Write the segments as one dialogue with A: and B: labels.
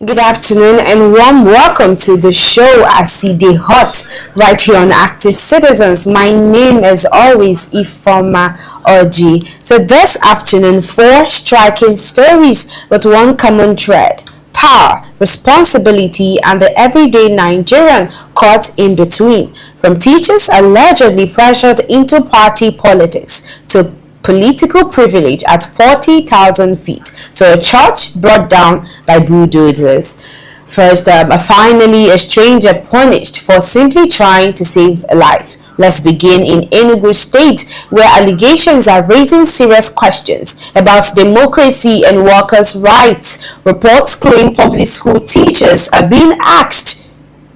A: Good afternoon and warm welcome to the show ACD Hot right here on Active Citizens. My name is always Ifoma Oji. So this afternoon, 4 striking stories with one common thread: power, responsibility, and the everyday Nigerian caught in between. From teachers allegedly pressured into party politics to political privilege at 40,000 feet to a church brought down by bulldozers. First, finally, a stranger punished for simply trying to save a life. Let's begin in Enugu State, where allegations are raising serious questions about democracy and workers' rights. Reports claim public school teachers are being asked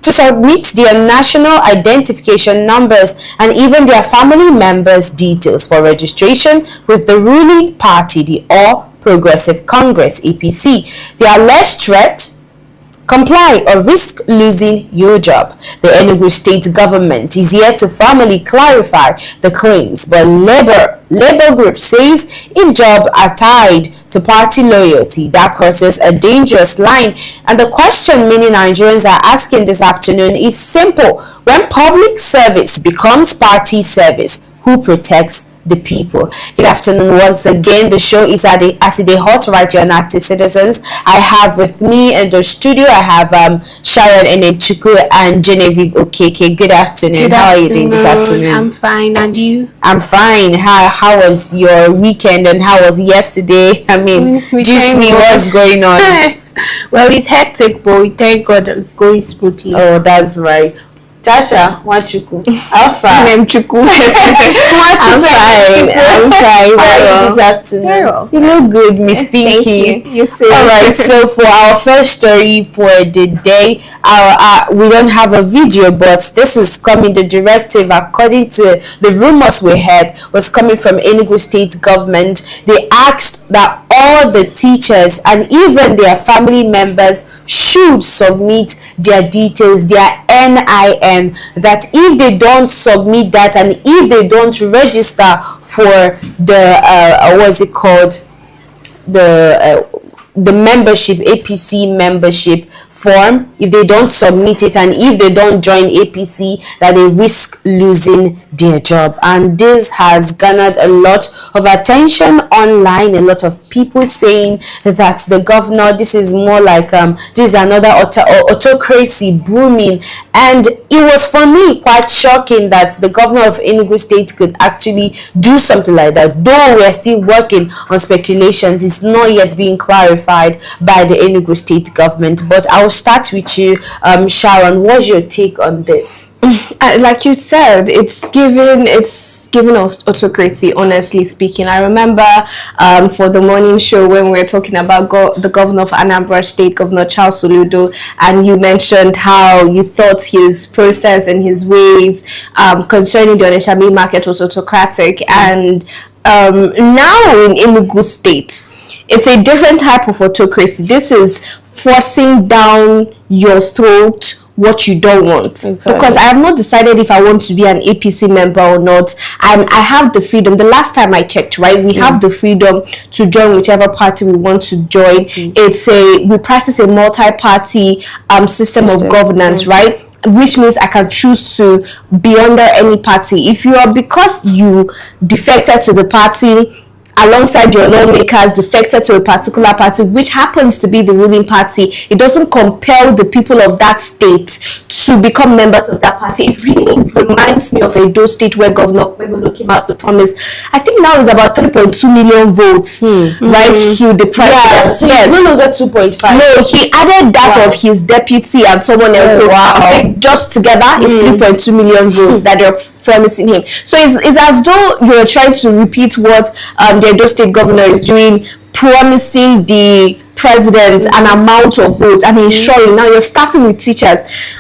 A: to submit their national identification numbers and even their family members' details for registration with the ruling party, the All Progressive Congress (APC). The alleged threat: comply or risk losing your job. The Enugu state government is yet to formally clarify the claims, but labor group says if jobs are tied to party loyalty, that crosses a dangerous line. And the question many Nigerians are asking this afternoon is simple: when public service becomes party service, who protects the people? Good afternoon once again. The show is at the ACD Hot right here on Active Citizens. I have with me in the studio, I have Sharon Enebchukwu and Genevieve Okeke. Good afternoon. How are you doing this afternoon?
B: I'm fine, and you?
A: I'm fine. How was your weekend and how was yesterday? I mean, just me, what's going on?
B: Well, it's hectic, but we thank God that it's going smoothly.
A: Oh, that's right. Tasha, Wachuku, Alpha. I'm fine. I'm fine. How are you this afternoon?
B: Very well.
A: You look good, Miss Pinky.
B: Thank you. You too.
A: All right. So for our first story for the day, we don't have a video, but this is coming. The directive, according to the rumors we heard, was coming from Enugu state government. They asked that all the teachers and even their family members should submit their details, their NIN, that if they don't submit that and if they don't register for the what's it called, the membership, APC membership form, if they don't submit it and if they don't join APC, that they risk losing their job. And this has garnered a lot of attention online, a lot of people saying that the governor, this is more like this is another autocracy booming. And it was for me quite shocking that the governor of Enugu state could actually do something like that. Though we're still working on speculations, it's not yet being clarified by the Enugu state government. But I'll start with you, Sharon. What's your take on this?
B: Like you said, it's given us autocracy, honestly speaking. I remember for the morning show when we were talking about the governor of Anambra State, Governor Charles Soludo, and you mentioned how you thought his process and his ways concerning the Onitsha main market was autocratic. And now in Enugu State, it's a different type of autocracy. This is forcing down your throat what you don't want. Exactly. Because I have not decided if I want to be an APC member or not. I have the freedom. The last time I checked, right, we have the freedom to join whichever party we want to join. We practice a multi-party system of governance, right? Which means I can choose to be under any party. If you are, because you defected to the party alongside your lawmakers, defected to a particular party, which happens to be the ruling party, it doesn't compel the people of that state to become members of that party. It really reminds me of Edo State, where Governor Kwegolo came out to promise, I think now it's about 3.2 million votes, right, to the president.
A: Yeah, so yes. It's no longer 2.5.
B: No, he added that of his deputy and someone else. So I think just together is 3.2 million votes that they're promising him. So it's as though you're trying to repeat what the Edo State governor is doing, promising the president an amount of votes and ensuring. Now you're starting with teachers,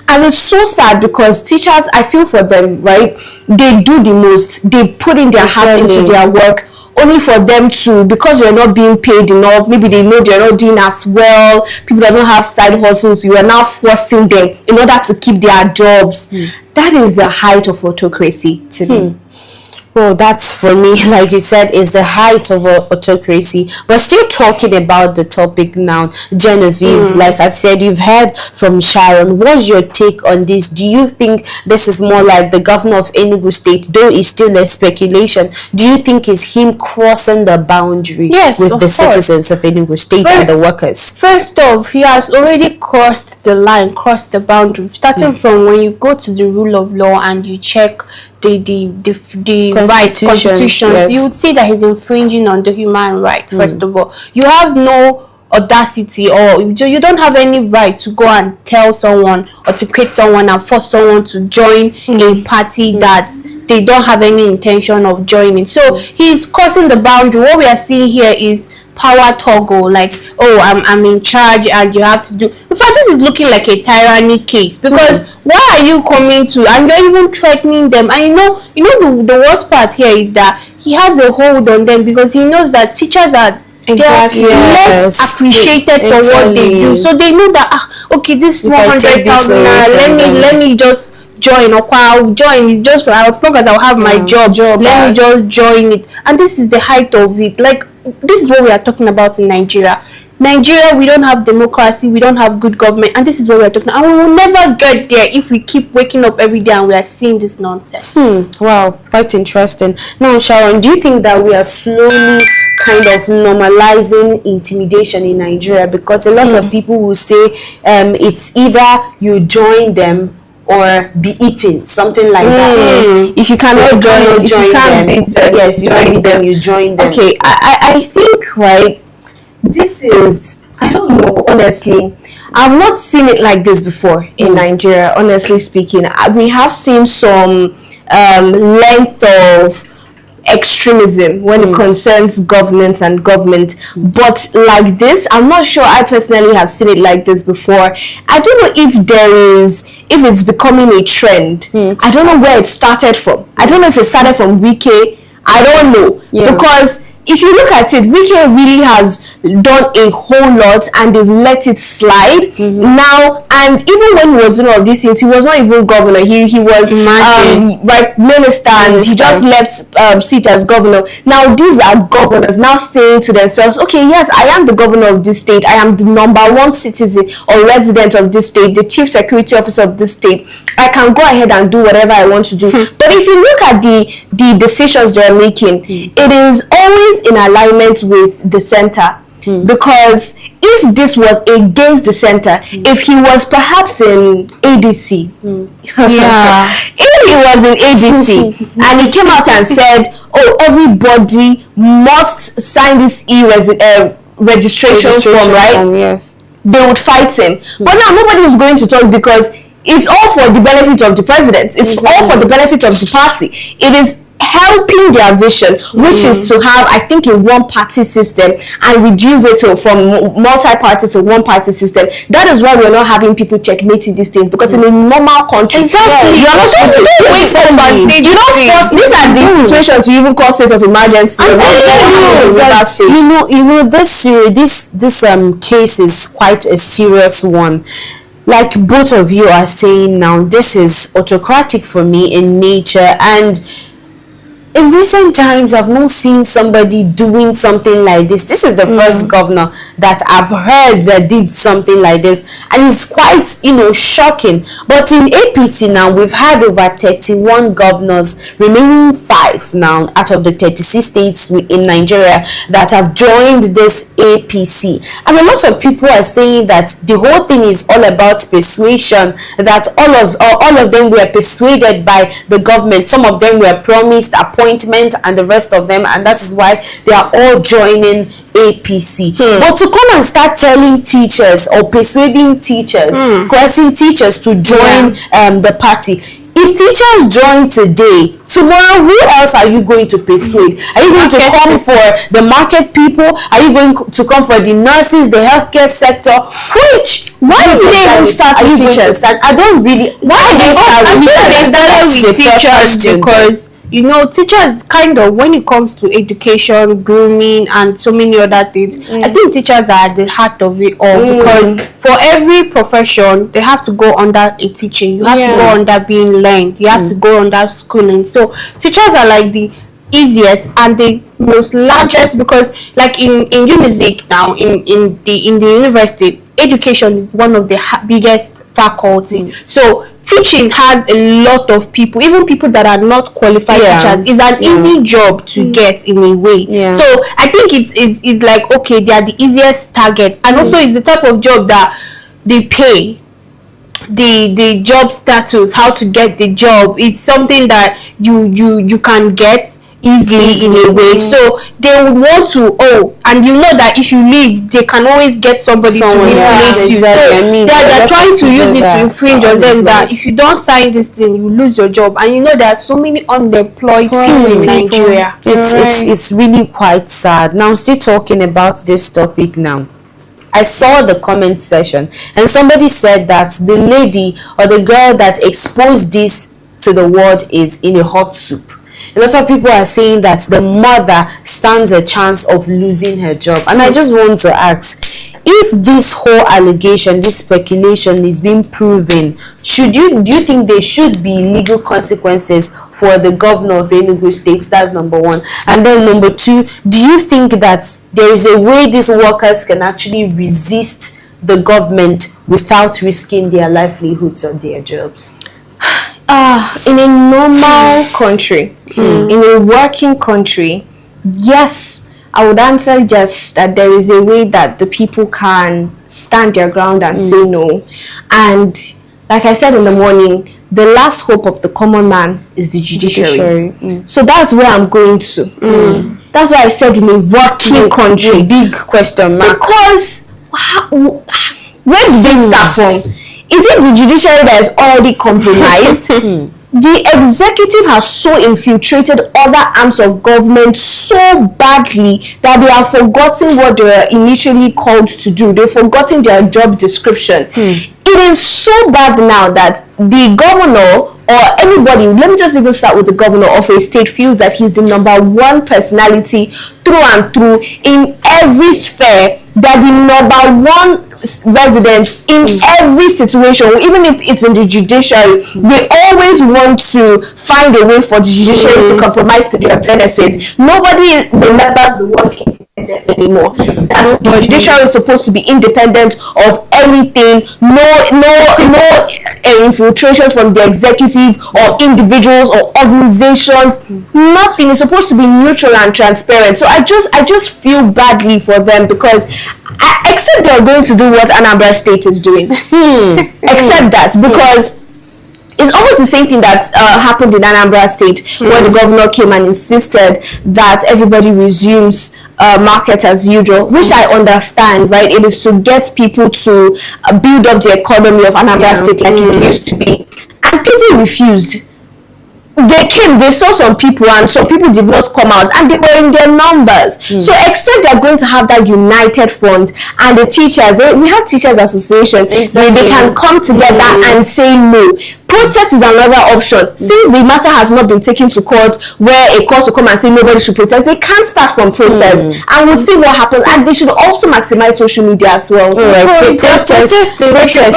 B: and it's so sad because teachers, I feel for them, right? They do the most. They put in their heart into their work, only for them to, because you're not being paid enough, maybe they know they're not doing as well, people that don't have side hustles, you are now forcing them in order to keep their jobs. That is the height of autocracy to me.
A: Well, that's for me, like you said, is the height of autocracy. But still talking about the topic now, Genevieve, like I said, you've heard from Sharon. What's your take on this? Do you think this is more like the governor of Enugu State, though it's still a speculation? Do you think it's him crossing the boundary with the citizens of Enugu State and the workers?
B: First off, he has already crossed the line, crossed the boundary. Starting from when you go to the rule of law and you check the constitutions, yes, you would see that he's infringing on the human right. First of all, you have no audacity, or you don't have any right to go and tell someone or to create someone and force someone to join a party that they don't have any intention of joining. So he's crossing the boundary. What we are seeing here is power toggle, like, oh, I'm in charge and you have to do. In fact, this is looking like a tyranny case, because why are you coming to, and you're even threatening them? And you know the worst part here is that he has a hold on them, because he knows that teachers are less appreciated for what they do. So they know that okay, this 100,000 let me just join, or I'll join. It's just as long as I'll have my job, let me just join it. And this is the height of it. Like, this is what we are talking about in Nigeria. We don't have democracy, we don't have good government, and this is what we are talking about. And we will never get there if we keep waking up every day and we are seeing this nonsense.
A: Wow, that's interesting. Now, Sharon, do you think that we are slowly kind of normalizing intimidation in Nigeria? Because a lot of people will say it's either you join them or be eaten, something like that. If you cannot join them, you join them.
C: Okay, I think, right, this is, I don't know, honestly, I've not seen it like this before in Nigeria, honestly speaking. We have seen some length of extremism when it concerns governance and government, but like this, I'm not sure I personally have seen it like this before. I don't know if it's becoming a trend. I don't know where it started from. I don't know if it started from Wike. I don't know, because if you look at it, Wike really has done a whole lot and they've let it slide now. And even when he was doing all these things, he was not even governor. He was minister, and he just left seat as governor. Now these are governors now saying to themselves, okay, yes, I am the governor of this state. I am the #1 citizen or resident of this state, the chief security officer of this state. I can go ahead and do whatever I want to do. But if you look at the decisions they're making, it is always in alignment with the center. Because if this was against the center, if he was perhaps in ADC, if he was in ADC and he came out and said, oh, everybody must sign this registration form, right?
A: Yes,
C: they would fight him. But now nobody is going to talk, because it's all for the benefit of the president. It's all for the benefit of the party. It is helping their vision, which is to have, I think, a one-party system and reduce it from multi-party to one-party system. That is why we're not having people checkmating these things, because in a normal country, you're not supposed to wait somebody. You don't force. These are the situations you even call state of emergency.
A: You know, this case is quite a serious one. Like both of you are saying now, this is autocratic for me in nature, and in recent times, I've not seen somebody doing something like this. This is the first governor that I've heard that did something like this, and it's quite, shocking. But in APC now, we've had over 31 governors, remaining 5 now out of the 36 states in Nigeria that have joined this APC. And a lot of people are saying that the whole thing is all about persuasion, that all of them were persuaded by the government. Some of them were promised appointment and the rest of them, and that is why they are all joining APC. But to come and start telling teachers or persuading teachers, coercing teachers to join the party. If teachers join today, tomorrow who else are you going to persuade? Are you going to come for the market people? Are you going to come for the nurses, the healthcare sector? Why do they even start with teachers? I don't really. Why they start with
B: teachers? Because teachers kind of, when it comes to education, grooming, and so many other things, I think teachers are at the heart of it all, because for every profession, they have to go under a teaching. You have to go under being learned. You have to go under schooling. So teachers are like the easiest and the most largest, because like in UNIZIC now, in the university, education is one of the biggest faculty. So teaching has a lot of people, even people that are not qualified teachers. It's an easy job to get in a way. So I think it's like, okay, they are the easiest target, and also it's the type of job that they pay, the job status, how to get the job. It's something that you can get easily in a way. So they would want to, and you know that if you leave, they can always get somebody to replace you.
A: Exactly.
B: So they're trying to use it to infringe on them, that if you don't sign this thing, you lose your job. And you know there are so many unemployed people in Nigeria.
A: It's really quite sad. Now, still talking about this topic now, I saw the comment section and somebody said that the lady or the girl that exposed this to the world is in a hot soup. A lot of people are saying that the mother stands a chance of losing her job. And I just want to ask, if this whole allegation, this speculation is being proven, do you think there should be legal consequences for the governor of Enugu State? That's number one. And then number two, do you think that there is a way these workers can actually resist the government without risking their livelihoods or their jobs?
B: In a normal country, in a working country, yes, I would answer yes, that there is a way that the people can stand their ground and say no. And like I said in the morning, the last hope of the common man is the judiciary. So that's where I'm going to. That's why I said in a working country.
A: Big question mark.
B: Because where did they start from? Is it the judiciary that is already compromised? The executive has so infiltrated other arms of government so badly that they have forgotten what they were initially called to do. They've forgotten their job description. It is so bad now that the governor or anybody, let me just even start with the governor of a state, feels that he's the number one personality through and through in every sphere, that the number one residents in every situation, even if it's in the judiciary, they always want to find a way for the judiciary to compromise to their benefit. Nobody remembers the word independent anymore. The judiciary is supposed to be independent of everything. No infiltrations from the executive or individuals or organizations. Nothing. Is supposed to be neutral and transparent. So I just feel badly for them, because except they're going to do what Anambra State is doing. Except that, because it's almost the same thing that happened in Anambra State, where the governor came and insisted that everybody resumes market as usual, which I understand, right? It is to get people to build up the economy of Anambra State like it used to be. And people refused. They came, they saw some people, and some people did not come out, and they were in their numbers. So except they're going to have that united front, and the teachers, we have teachers association, where they can come together and say no. Protest is another option. Since the matter has not been taken to court, where a court will come and say nobody should protest, they can't start from protest, and we'll see what happens. And they should also maximize social media as well.
A: Protest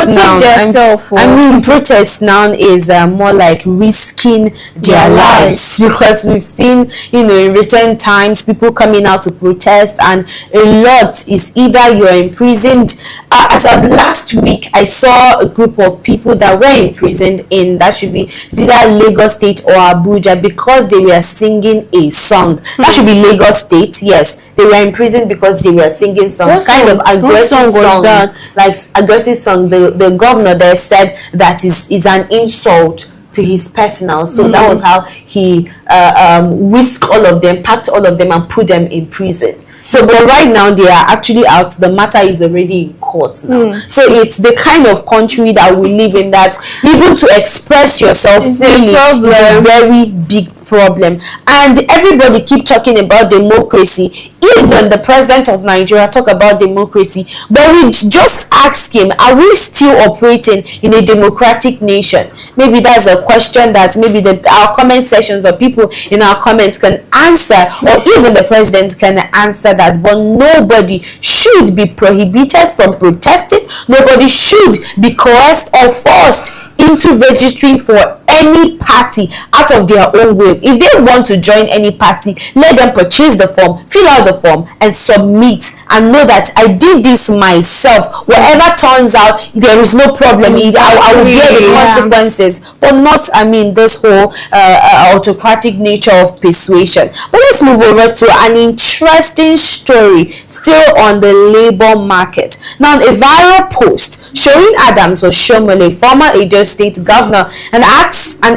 A: now. I mean, protest now is more like risking their lives, because we've seen, in recent times, people coming out to protest, and a lot is either you're imprisoned. As of last week, I saw a group of people that were imprisoned in, that should be either Lagos State or Abuja, because they were singing a song. That should be Lagos State. Yes, they were imprisoned because they were singing some kind of aggressive songs, like aggressive song. The governor there said that is an insult to his personal. So that was how he whisked all of them, packed all of them, and put them in prison. So, but right now they are actually out. The matter is already in court now. So it's the kind of country that we live in, that even to express yourself freely is a very big problem. And everybody keep talking about democracy. Even the president of Nigeria talk about democracy, but we just ask him, are we still operating in a democratic nation? Maybe that's a question that maybe our comment sections or people in our comments can answer, or even the president can answer that. But nobody should be prohibited from protesting. Nobody should be coerced or forced into registering for any party out of their own will. If they want to join any party, let them purchase the form, fill out the form, and submit, and know that I did this myself. Whatever turns out, there is no problem. I will bear the consequences, but not, I mean, this whole autocratic nature of persuasion. But let's move over to an interesting story still on the labor market. Now, a viral post showing Adams Oshiomhole, former Edo State governor and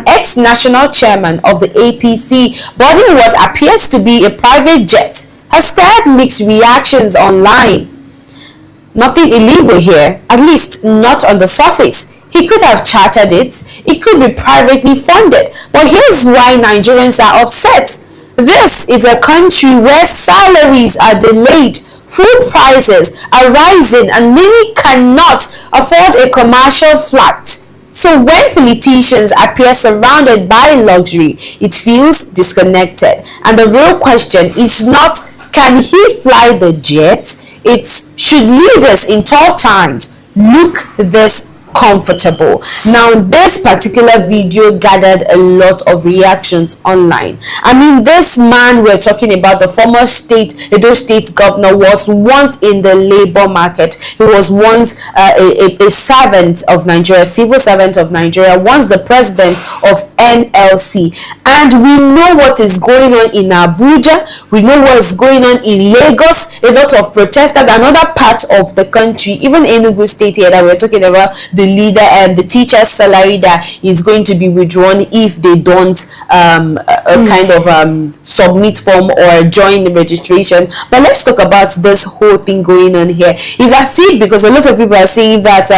A: ex-national chairman of the APC, boarding what appears to be a private jet, has stirred mixed reactions online. Nothing illegal here, at least not on the surface. He could have chartered it. It could be privately funded. But here's why Nigerians are upset. This is a country where salaries are delayed, food prices are rising, and many cannot afford a commercial flat. So when politicians appear surrounded by luxury, it feels disconnected. And the real question is not, can he fly the jet? It's, should leaders in tough times look this comfortable? Now, this particular video gathered a lot of reactions online. I mean, this man we're talking about, the former Edo State governor, was once in the labor market. He was once a servant of Nigeria, civil servant of Nigeria, once the president of NLC. And we know what is going on in Abuja. We know what is going on in Lagos. A lot of protesters and other parts of the country, even Enugu State here that we're talking about, the leader and the teacher's salary that is going to be withdrawn if they don't submit form or join the registration. But let's talk about this whole thing going on here. It's as if, because a lot of people are saying that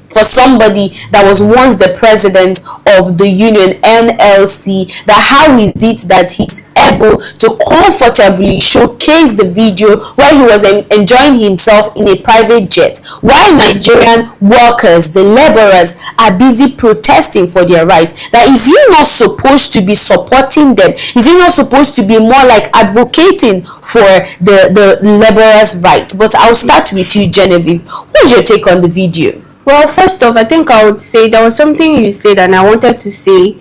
A: for somebody that was once the president of the union NLC, that how is it that he's able to comfortably showcase the video where he was enjoying himself in a private jet, while Nigerian workers, the laborers, are busy protesting for their right? That is he not supposed to be supporting them? Is he not supposed to be more like advocating for the laborers' right? But I'll start with you, Genevieve. What's your take on the video?
B: Well, first off, I think I would say there was something you said and I wanted to say.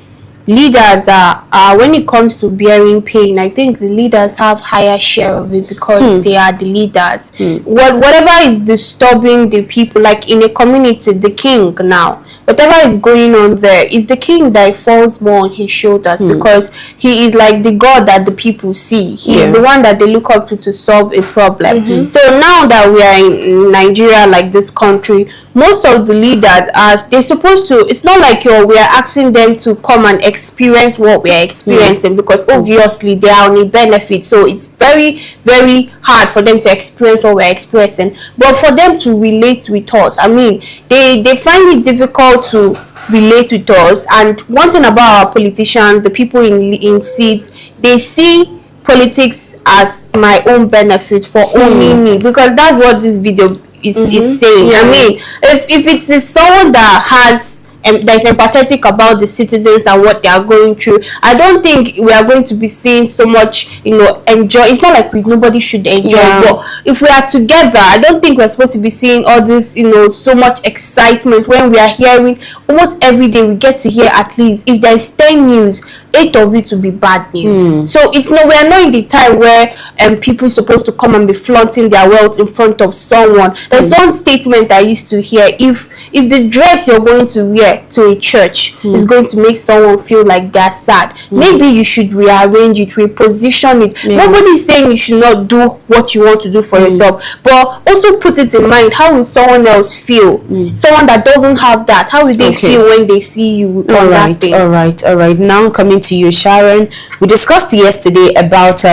B: Leaders are when it comes to bearing pain, I think the leaders have higher share of it because they are the leaders. Whatever is disturbing the people, like in a community, the king now, whatever is going on there, is the king that falls more on his shoulders because he is like the God that the people see. He is the one that they look up to solve a problem. So now that we are in Nigeria, like this country, most of the leaders they're supposed to, it's not like we are asking them to come and experience what we are experiencing because obviously they are on a benefit, so it's very, very hard for them to experience what we're experiencing. But for them to relate with us, I mean, they find it difficult to relate with us. And one thing about our politicians, the people in seats, they see politics as my own benefit for only me, because that's what this video is saying. I mean, if it's someone that has that is empathetic about the citizens and what they are going through, I don't think we are going to be seeing so much, enjoy. It's not like nobody should enjoy, but if we are together, I don't think we're supposed to be seeing all this, so much excitement when we are hearing almost every day. We get to hear at least, if there is 10 news, 8 of it to be bad news. So it's we are not in the time where people are supposed to come and be flaunting their wealth in front of someone. There's one statement I used to hear: if the dress you're going to wear to a church is going to make someone feel like they're sad, maybe you should rearrange it, reposition it. Nobody is saying you should not do what you want to do for yourself, but also put it in mind, how will someone else feel? Someone that doesn't have that, how will they feel when they see you on that thing?
A: All right. Now coming to you, Sharon. We discussed yesterday about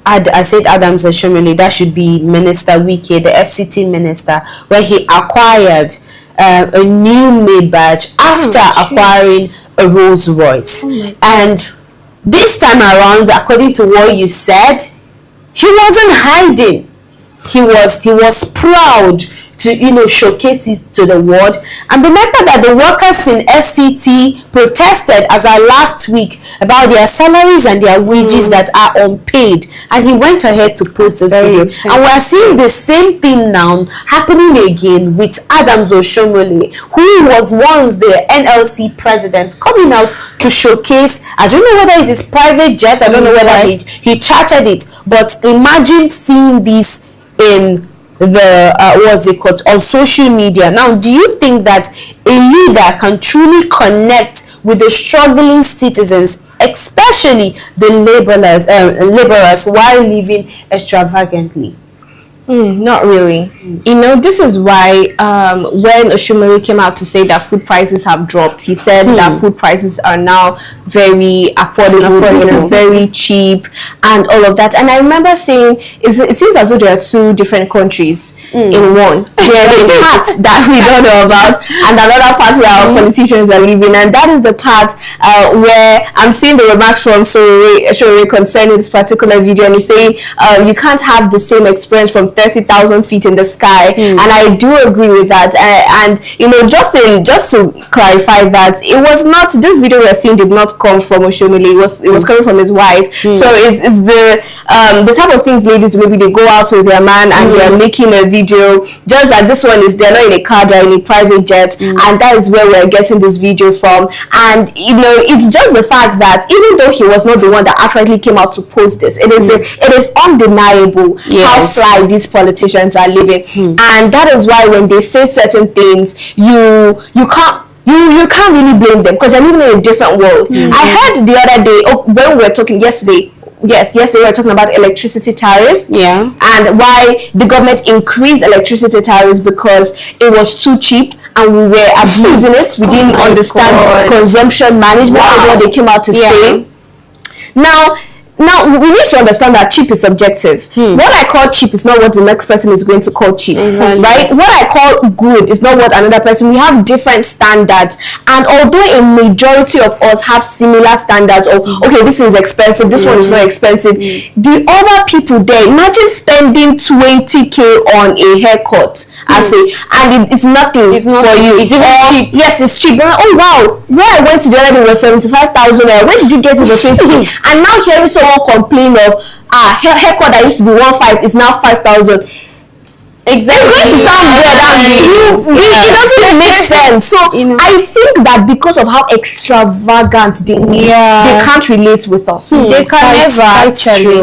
A: I said Adams Oshiomhole, that should be Minister Wike, the FCT minister, where he acquired a new Maybach after acquiring a Rolls Royce. And this time around, according to what you said, he wasn't hiding. He was proud to, you know, showcase it to the world. And remember that the workers in FCT protested as our last week about their salaries and their wages that are unpaid, and he went ahead to post this video. And we're seeing the same thing now happening again with Adams Oshomole, who was once the NLC president, coming out to showcase, I don't know whether it's his private jet, I don't know whether he chartered it, but imagine seeing this in the what's it called, on social media. Now, do you think that a leader can truly connect with the struggling citizens, especially the laborers, while living extravagantly?
B: Not really. You know, this is why when Oshomole came out to say that food prices have dropped, he said that food prices are now very affordable, very cheap, and all of that. And I remember saying, it seems as though there are two different countries in one. There is a part that we don't know about, and another part where our politicians are living, and that is the part where I'm seeing the remarks from Oshomole concerning this particular video, and he's saying you can't have the same experience from 30,000 feet in the sky, and I do agree with that. And you know, just to clarify that, it was not, this video we're seeing did not come from Oshomole. It was coming from his wife. So it's the type of things ladies do. Maybe they go out with their man and they are making a video. Just that this one is, they're not in a car, they're in a private jet, and that is where we're getting this video from. And you know, it's just the fact that even though he was not the one that actually came out to post this, it is undeniable how fly these politicians are living, and that is why when they say certain things, you can't really blame them, because they're living in a different world. I heard the other day, when we were talking yesterday we were talking about electricity tariffs, and why the government increased electricity tariffs because it was too cheap and we were abusing it. We didn't understand consumption management. That's what they came out to say. Now, we need to understand that cheap is subjective. What I call cheap is not what the next person is going to call cheap, right? What I call good is not what another person. We have different standards, and although a majority of us have similar standards, or okay, this is expensive, this one is not expensive, the other people there, imagine spending 20K on a haircut, and it's nothing for you. It's even cheap. Yes, it's cheap. Oh wow, where I went to the other day was 75,000. Where did you get it for 20K? And now hearing someone complain of haircut that used to be 1.5 is now 5,000. Exactly. It's going to sound weird. It doesn't make sense. So I think that because of how extravagant they can't relate with us.
A: They can never.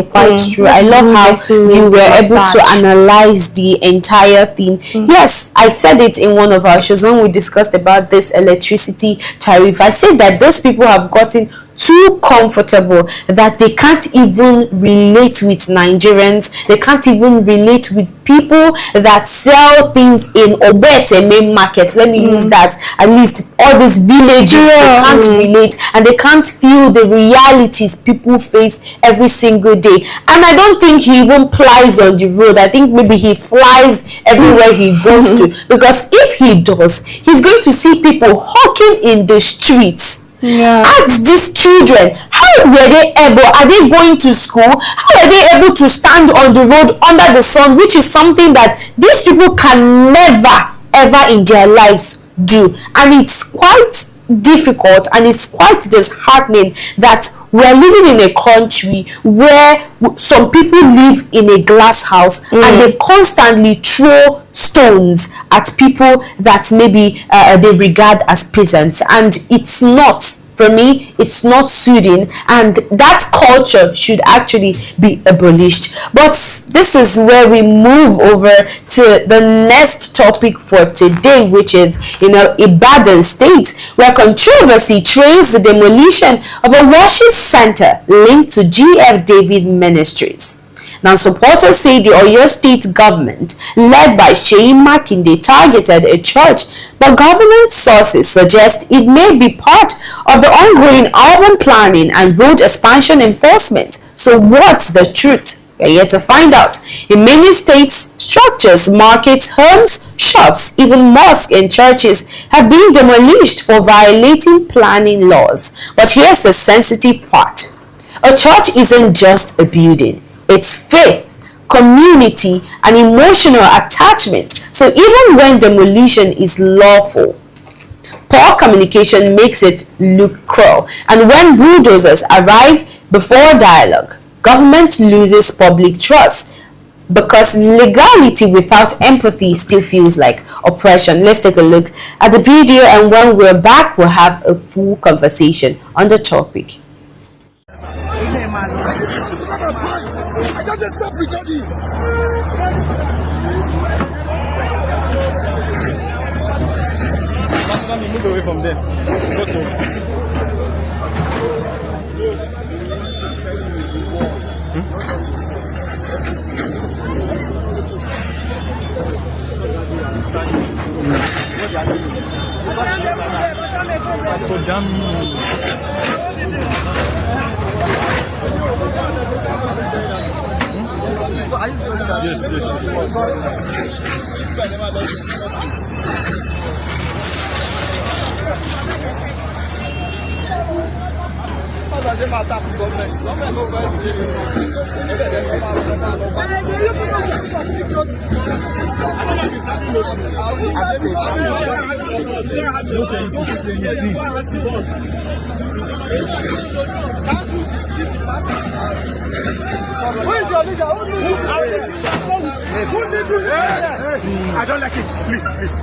A: Quite true. I love how you were able to analyze the entire thing. Yes, I said it in one of our shows when we discussed about this electricity tariff. I said that those people have gotten too comfortable that they can't even relate with Nigerians. They can't even relate with people that sell things in Obete main market. Let me use that. At least all these villages, they can't relate, and they can't feel the realities people face every single day. And I don't think he even plies on the road. I think maybe he flies everywhere he goes to, because if he does, he's going to see people hawking in the streets. Ask these children, how were they able, are they going to school? How are they able to stand on the road under the sun, which is something that these people can never ever in their lives do? And it's quite difficult, and it's quite disheartening that we're living in a country where some people live in a glass house and they constantly throw stones at people that maybe they regard as peasants, and it's not, for me, it's not soothing, and that culture should actually be abolished. But this is where we move over to the next topic for today, which is Ibadan State, where controversy trails the demolition of a worship center linked to GF David Ministries. Now, supporters say the Oyo State government, led by Seyi Makinde, targeted a church, but government sources suggest it may be part of the ongoing urban planning and road expansion enforcement. So what's the truth? We're yet to find out. In many states, structures, markets, homes, shops, even mosques and churches have been demolished for violating planning laws. But here's the sensitive part. A church isn't just a building. It's faith, community, and emotional attachment So even when demolition is lawful, poor communication makes it look cruel. And when bulldozers arrive before dialogue, government loses public trust, because legality without empathy still feels like oppression. Let's take a look at the video, and when we're back, we'll have a full conversation on the topic.
D: I can't stop recording. Move away from there. I don't like it. Please, please.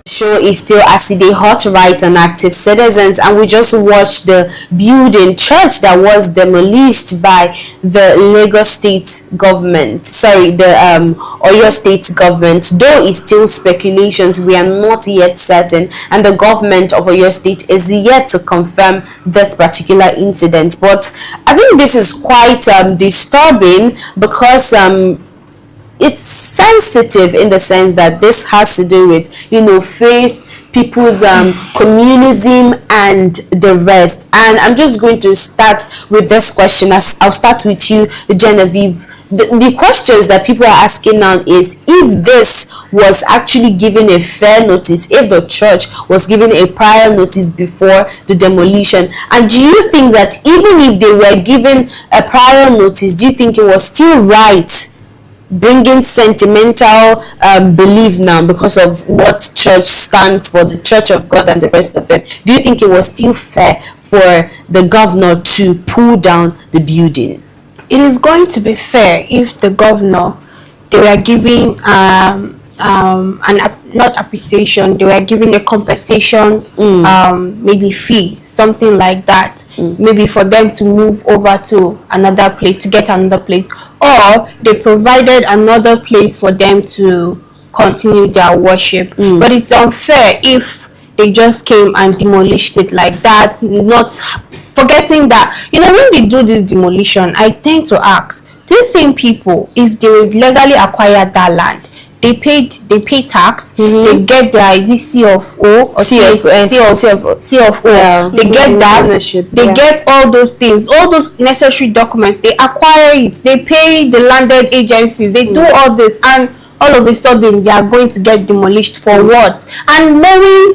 A: Show is still ACD hot right on active citizens, and we just watched the building church that was demolished by the Lagos state government, the Oyo state government. Though it's still speculations, we are not yet certain, and the government of Oyo state is yet to confirm this particular incident. But I think this is quite disturbing, because it's sensitive in the sense that this has to do with, faith, people's communism and the rest. And I'm just going to start with this question. I'll start with you, Genevieve. The questions that people are asking now is, if this was actually given a fair notice, if the church was given a prior notice before the demolition, and do you think that even if they were given a prior notice, do you think it was still right, bringing sentimental belief now because of what church stands for, the Church of God and the rest of them? Do you think it was still fair for the governor to pull down the building?
B: It is going to be fair if the governor, they were giving not appreciation, they were giving a compensation, maybe fee, something like that, maybe for them to move over to another place, to get another place, or they provided another place for them to continue their worship. But it's unfair if they just came and demolished it like that, not forgetting that, when they do this demolition, I tend to ask these same people, if they would legally acquire that land, they pay tax, they get their C of O or C of O, they get that, they get all those things, all those necessary documents, they acquire it, they pay the landed agencies, they do all this, and all of a sudden they are going to get demolished for what? And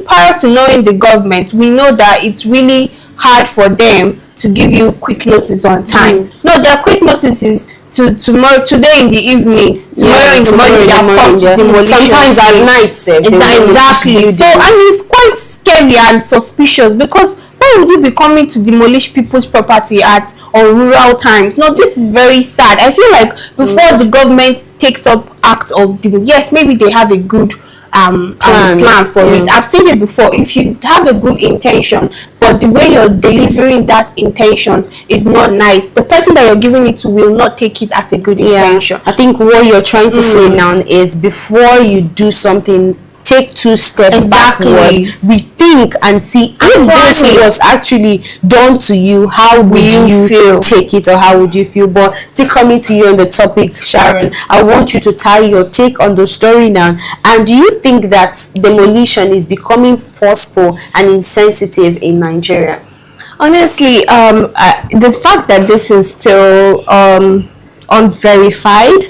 B: prior to knowing the government, we know that it's really hard for them to give you quick notice on time. No, their quick notice is tomorrow, today in the evening, tomorrow in the morning, they have come to demolition.
A: Sometimes at night,
B: exactly. So, and it's quite scary and suspicious, because why would you be coming to demolish people's property on rural times? No, this is very sad. I feel like before the government takes up act of yes, maybe they have a good plan for it. I've said it before, if you have a good intention but the way you're delivering that intentions is not nice, the person that you're giving it to will not take it as a good intention.
A: I think what you're trying to say now is, before you do something, take 2 steps
B: Exactly.
A: backward, rethink and see if this was actually done to you, how would you
B: feel?
A: take it, or how would you feel? But still coming to you on the topic, Sharon, I want you to tell your take on the story now. And do you think that demolition is becoming forceful and insensitive in Nigeria?
B: Honestly, the fact that this is still unverified,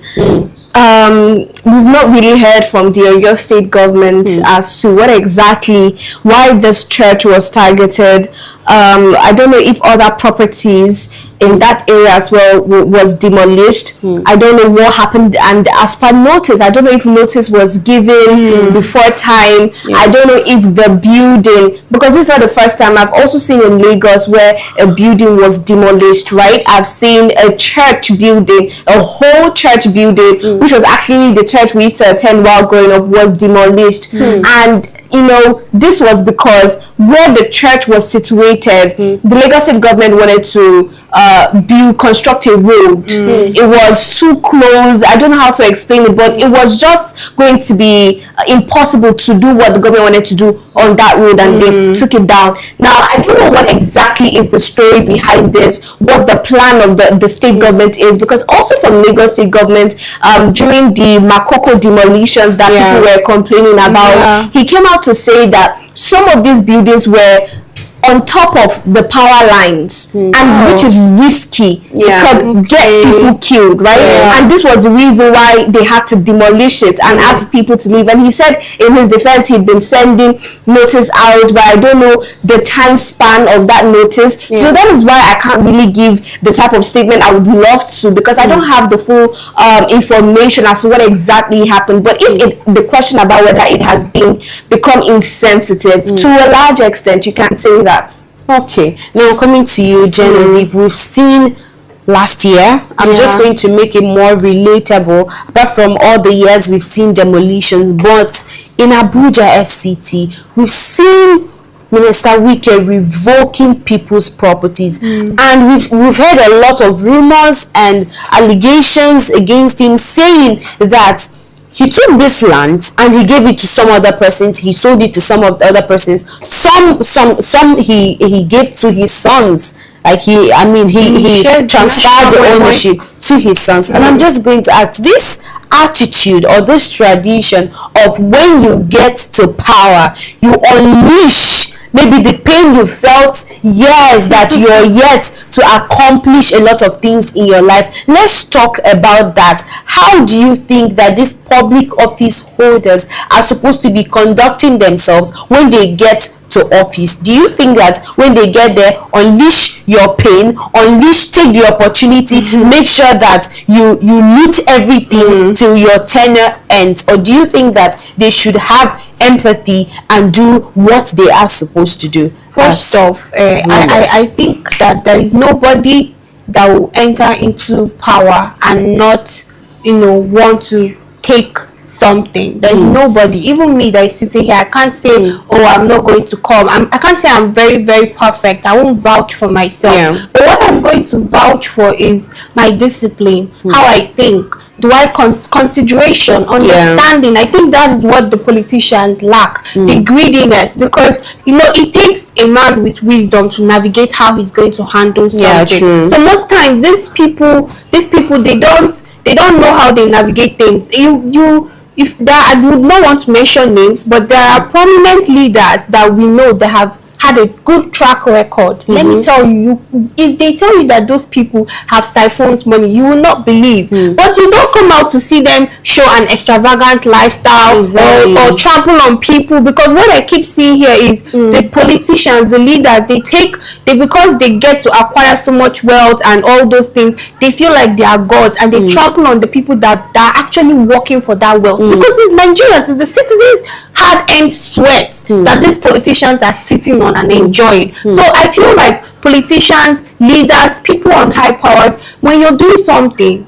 B: we've not really heard from the Oyo State government as to what exactly, why this church was targeted. I don't know if other properties in that area as well was demolished. I don't know what happened, and as per notice, I don't know if notice was given before time. I don't know if the building, because it's not the first time. I've also seen in Lagos where a building was demolished, right? I've seen a church building, a whole church building, which was actually the church we used to attend while growing up, was demolished. And you know, this was because where the church was situated, the Lagos State government wanted to construct a road. It was too close. I don't know how to explain it, but it was just going to be impossible to do what the government wanted to do on that road, and they took it down. Now, I don't know what exactly is the story behind this, what the plan of the state government is, because also from Lagos State government, during the Makoko demolitions that people were complaining about, he came out to say that some of these buildings were on top of the power lines, and which is risky. It could get people killed, right? And this was the reason why they had to demolish it and ask people to leave. And he said in his defense, he'd been sending notice out, but I don't know the time span of that notice. So that is why I can't really give the type of statement I would love to, because I don't have the full information as to what exactly happened. But if the question about whether it has become insensitive, to a large extent, you can say that.
A: Okay, now coming to you, Genevieve, we've seen last year, I'm just going to make it more relatable, apart from all the years we've seen demolitions, but in Abuja FCT, we've seen Minister Wike revoking people's properties, and we've heard a lot of rumors and allegations against him, saying that he took this land and he gave it to some other persons. He sold it to some of the other persons. Some he gave to his sons. Like he transferred the ownership to his sons. And I'm just going to ask, this attitude or this tradition of when you get to power, you unleash maybe the pain you felt years that you're yet to accomplish a lot of things in your life. Let's talk about that. How do you think that these public office holders are supposed to be conducting themselves when they get to office? Do you think that when they get there, unleash your pain, take the opportunity, make sure that you loot everything till your tenure ends? Or do you think that they should have empathy and do what they are supposed to do?
B: First off, I think that there is nobody that will enter into power and not, want to take something. There's nobody, even me that is sitting here, I can't say, oh, I'm not going to come. I can't say I'm very, very perfect. I won't vouch for myself. But what I'm going to vouch for is my discipline, how I think. Do I consideration, understanding? I think that is what the politicians lack, the greediness, because it takes a man with wisdom to navigate how he's going to handle something. So most times these people they don't know how they navigate things. I would not want to mention names, but there are prominent leaders that we know that have had a good track record. Let me tell you, if they tell you that those people have siphoned money, you will not believe. But you don't come out to see them show an extravagant lifestyle or trample on people, because what I keep seeing here is the politicians, the leaders, because they get to acquire so much wealth and all those things, they feel like they are gods, and they trample on the people that are actually working for that wealth. Because it's Nigerians, it's the citizens' hard-earned sweat that these politicians are sitting on and enjoying. So I feel like politicians, leaders, people on high powers, when you're doing something,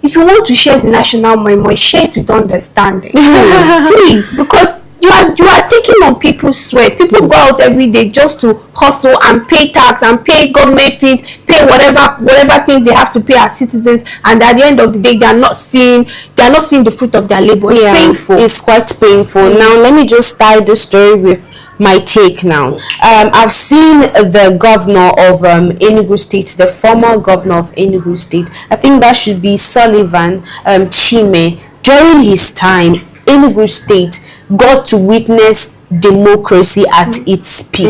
B: if you want to share the national memory, share it with understanding. Please, because
C: you are taking on people's sweat. People go out every day just to hustle and pay tax and pay government fees, pay whatever things they have to pay as citizens, and at the end of the day they are not seeing the fruit of their labor. It's painful.
A: It's quite painful. Now let me just tie the story with my take now. I've seen the governor of Enugu State, the former governor of Enugu State, I think that should be Sullivan Chime. During his time, Enugu State got to witness democracy at its peak.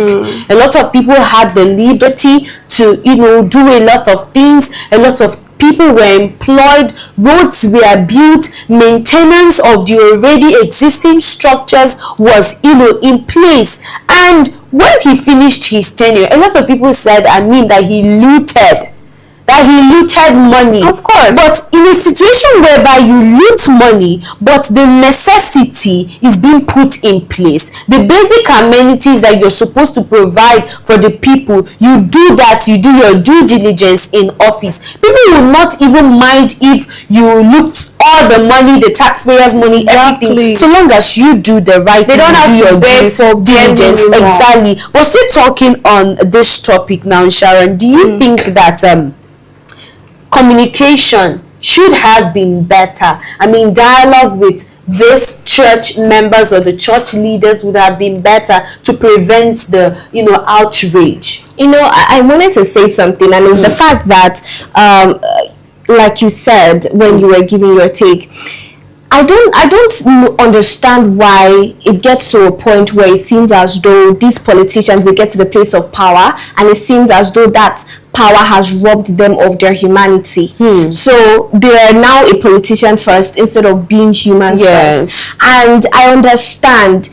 A: A lot of people had the liberty to, do a lot of things. A lot of people were employed, roads were built, maintenance of the already existing structures was, in place. And when he finished his tenure, a lot of people said, that he looted. That he looted money. Of course. But in a situation whereby you loot money, but the necessity is being put in place, the basic amenities that you're supposed to provide for the people, you do that, you do your due diligence in office. People will not even mind if you loot all the money, the taxpayers' money, everything, so long as you do the right thing. They don't have to your beg for diligence. Exactly. But still talking on this topic now, Sharon, do you think that communication should have been better? Dialogue with these church members or the church leaders would have been better to prevent the outrage.
C: I wanted to say something, and it's the fact that like you said when you were giving your take, I don't understand why it gets to a point where it seems as though these politicians, they get to the place of power and it seems as though that power has robbed them of their humanity. So they are now a politician first instead of being humans first. And I understand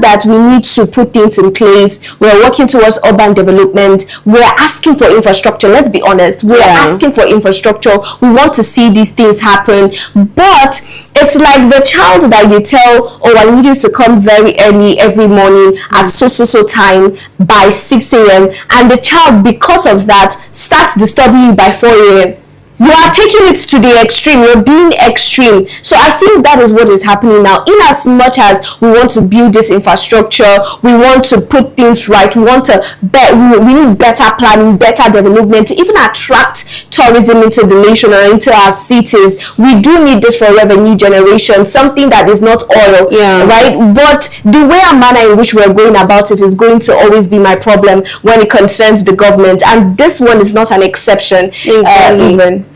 C: that we need to put things in place. We're working towards urban development. We're asking for infrastructure. Let's be honest. We're asking for infrastructure. We want to see these things happen. But it's like the child that you tell, I need you to come very early every morning at so time by 6 a.m. and the child, because of that, starts disturbing you by 4 a.m. You are taking it to the extreme. You're being extreme. So I think that is what is happening now. In as much as we want to build this infrastructure, we want to put things right, we need better planning, better development to even attract tourism into the nation or into our cities. We do need this for revenue generation, something that is not oil, right? But the way and manner in which we're going about it is going to always be my problem when it concerns the government, and this one is not an exception. Even.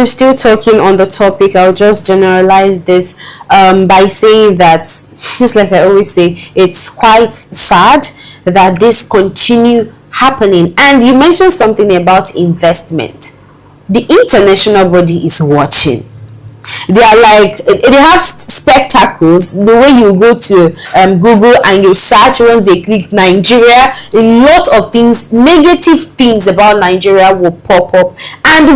A: Still talking on the topic, I'll just generalize this by saying that, just like I always say, it's quite sad that this continue happening. And you mentioned something about investment. The international body is watching. They are like, they have spectacles. The way you go to Google and you search, once they click Nigeria, a lot of things, negative things about Nigeria will pop up. And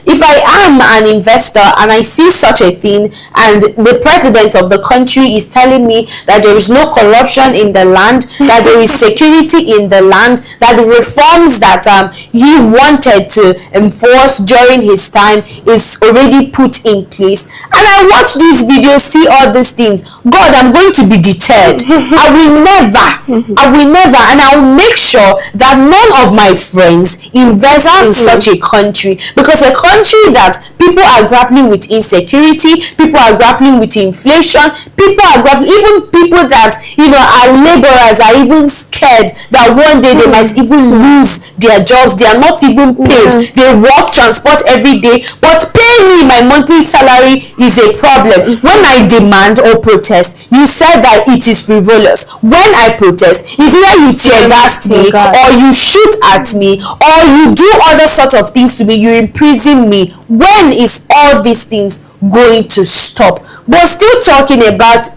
A: if I am an investor and I see such a thing, and the president of the country is telling me that there is no corruption in the land, that there is security in the land, that the reforms that he wanted to enforce during his time is already put in place, and I watch these videos, see all these things, God, I'm going to be deterred. I will never, and I will make sure that none of my friends invest in such a country, because a country that people are grappling with insecurity, people are grappling with inflation, even people that are laborers are even scared that one day they might even lose their jobs. They are not even paid. They work, transport every day, but pay me my monthly salary is a problem. When I demand or protest, you said that it is frivolous. When I protest, it's either you tear gas me, or you shoot at me, or you do other sorts of things to me, you imprison me. When is all these things going to stop? But still talking about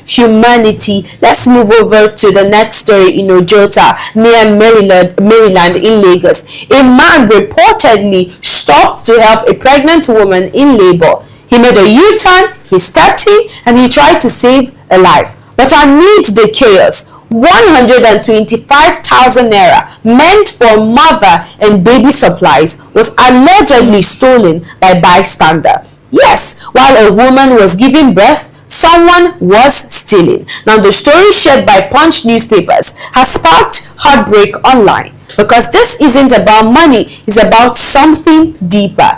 A: humanity, let's move over to the next story in Ojota, near Maryland in Lagos. A man reportedly stopped to help a pregnant woman in labor. He made a U-turn, he stepped in, and he tried to save a life. But amid the chaos, 125,000 naira meant for mother and baby supplies was allegedly stolen by bystander. Yes, while a woman was giving birth, someone was stealing. Now, the story shared by Punch newspapers has sparked heartbreak online, because this isn't about money, it's about something deeper.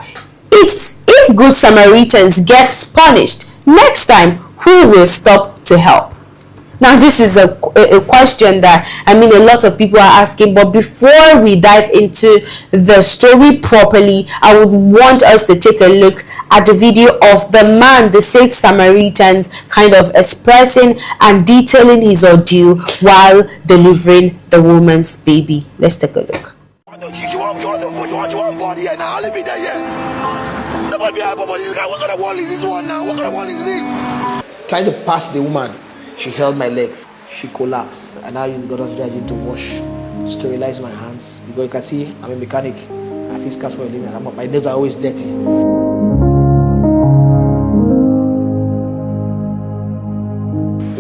A: It's if Good Samaritans gets punished, next time who will stop to help? Now, this is a question that a lot of people are asking, but before we dive into the story properly, I would want us to take a look at the video of the man, the said Samaritans, kind of expressing and detailing his ordeal while delivering the woman's baby. Let's take a look.
E: What kind of wall is this one now? What kind of wall is this?
F: Trying to pass the woman, she held my legs. She collapsed. I now use the Govt detergent to wash, sterilize my hands. Because you can see, I'm a mechanic. I fix cars for a living. My nails are always dirty.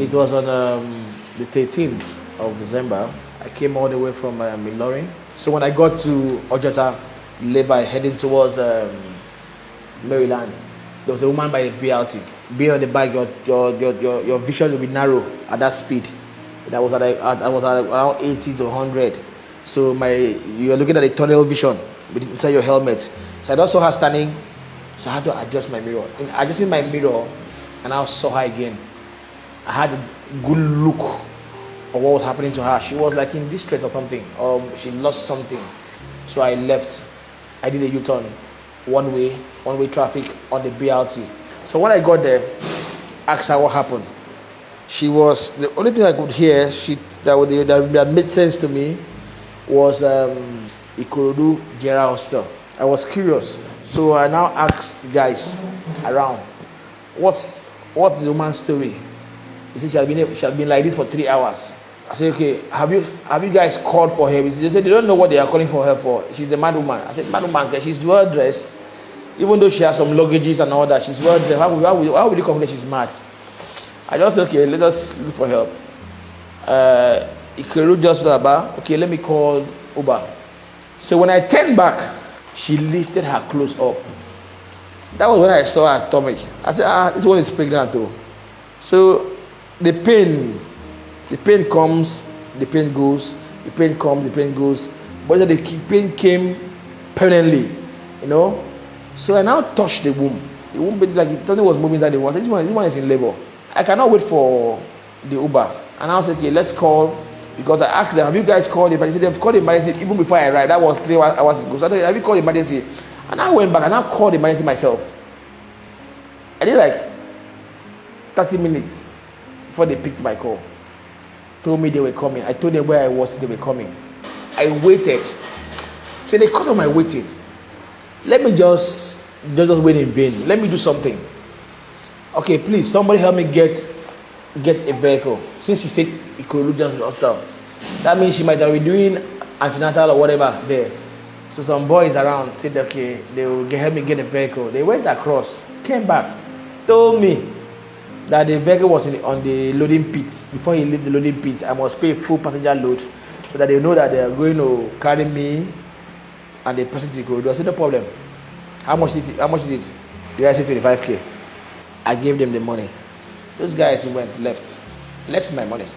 F: It was on the 13th of December. I came all the way from Ilorin. So when I got to Ojota, Labour, heading towards Maryland, there was a woman by the BLT. Being on the bike, your vision will be narrow at that speed. I was at around 80 to 100. So you're looking at a tunnel vision inside your helmet. So I just saw her standing. So I had to adjust my mirror. In adjusting my mirror, and I saw her again. I had a good look of what was happening to her. She was like in distress or something, or she lost something. So I left. I did a U-turn, one way traffic on the BLT. So when I got there, asked her what happened. She was, the only thing I could hear that made sense to me was Ikorodu General Hospital. I was curious, so I now asked the guys around, what's the woman's story? He said she had been like this for 3 hours. I said, okay, have you guys called for her? They said they don't know what they are calling for her for. She's a mad woman. I said, mad woman, she's well dressed. Even though she has some luggages and all that, she's well dressed. Why would you complain she's mad? I just said, okay, let us look for help. Ikeru just about, okay, let me call Uber. So when I turned back, she lifted her clothes up. That was when I saw her stomach. I said, this one is pregnant too. So the pain comes, the pain goes, the pain comes, the pain goes. But the pain came permanently, you know. So I now touched the womb. The womb, like something was moving inside the womb. I said, this one is in labor. I cannot wait for the Uber. And I was like, okay, let's call. Because I asked them, have you guys called the emergency? They've called the emergency even before I arrived. That was 3 hours ago. So I said, have you called the emergency? And I went back and I called the emergency myself. I did like 30 minutes before they picked my call. Told me they were coming. I told them where I was, they were coming. I waited. So in the course of my waiting, let me just wait in vain. Let me do something. Okay, please, somebody help me get a vehicle. Since she said it could look just hospital, that means she might have been doing antenatal or whatever there. So some boys around said, okay, they will help me get a vehicle. They went across, came back, told me that the vehicle was on the loading pit. Before he leave the loading pit, I must pay full passenger load so that they know that they are going to carry me and the person to the corridor. I said, no problem. How much is it? The guy said 25K. I gave them the money. Those guys who left my money.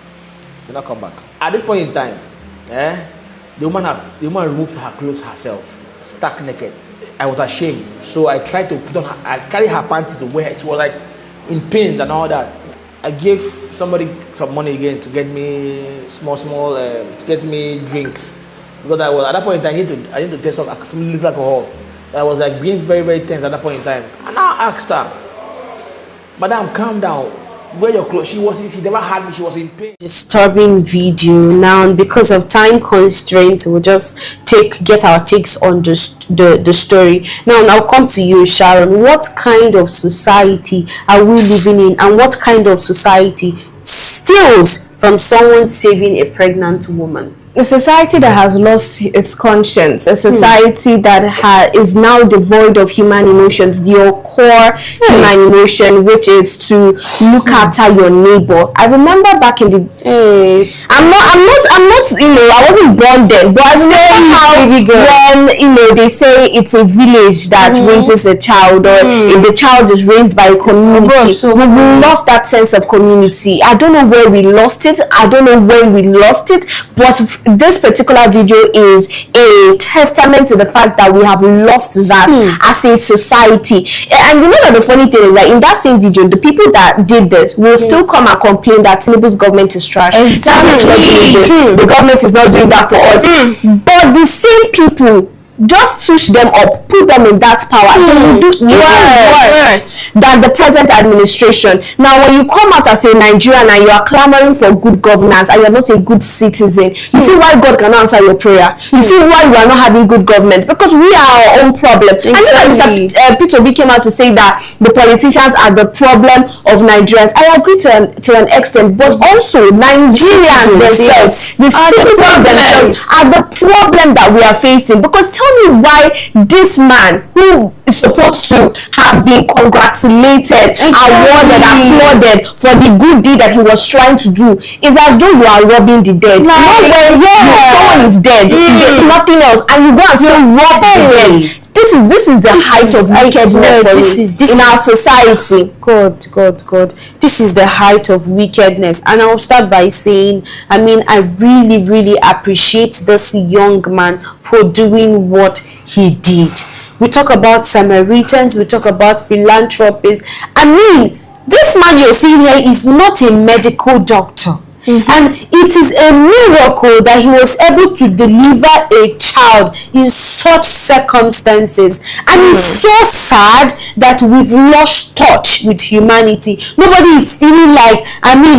F: Did not come back. At this point in time, the woman removed her clothes herself, stark naked. I was ashamed, so I tried to put on I carried her panties to wear. She was like in pain and all that. I gave somebody some money again to get me small, to get me drinks, because I was at that point in time I need to take some little alcohol. I was like being very, very tense at that point in time. And I asked her, Madam, calm down. Wear your clothes. She never had me. She was in pain.
A: Disturbing video. Now, because of time constraint, we'll just get our takes on the story. Now I'll come to you, Sharon. What kind of society are we living in, and what kind of society steals from someone saving a pregnant woman?
B: A society that has lost its conscience, a society that is now devoid of human emotions, your core human emotion, which is to look after your neighbor. I remember back in the I'm not, I wasn't born then, but I remember how when, they say it's a village that raises a child, or if the child is raised by a community, we've lost that sense of community. I don't know where we lost it. I don't know when we lost it, but this particular video is a testament to the fact that we have lost that as a society. And you know that the funny thing is that in that same video, the people that did this will still come and complain that Tinubu's government is trash. The government is not doing that for us. But the same people, just switch them up, put them in that power, they will do worse than the present administration. Now, when you come out as a Nigerian and you are clamoring for good governance and you are not a good citizen, you see why God cannot answer your prayer. You see why we are not having good government, because we are our own problem. And Mr. Peter Obi came out to say that the politicians are the problem of Nigerians. I agree to an extent, but also Nigerians themselves, the citizens themselves are the problem that we are facing. Because tell me why this man, who is supposed to have been congratulated, awarded, applauded for the good deed that he was trying to do, is as though you are robbing the dead. Someone is dead, nothing else, and you go and still rob the dead. This is the height of wickedness in our society.
A: God. This is the height of wickedness. And I'll start by saying, I really appreciate this young man for doing what he did. We talk about Samaritans, we talk about philanthropists. This man you're seeing here is not a medical doctor. And it is a miracle that he was able to deliver a child in such circumstances. And it's so sad that we've lost touch with humanity. Nobody is feeling like, let me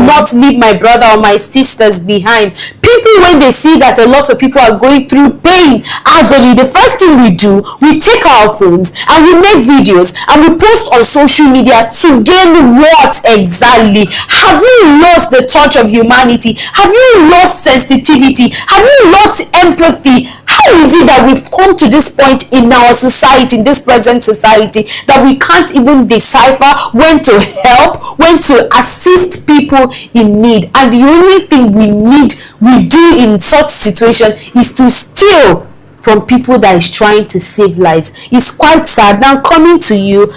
A: not leave my brother or my sisters behind. People, when they see that a lot of people are going through pain, agony, the first thing we do, we take our phones and we make videos and we post on social media to gain what exactly? Have you lost the touch of humanity? Have you lost sensitivity? Have you lost empathy? How is it that we've come to this point in our society, in this present society, that we can't even decipher when to help, when to assist people in need? And the only thing we do in such situation is to steal from people that is trying to save lives. It's quite sad. Now, coming to you,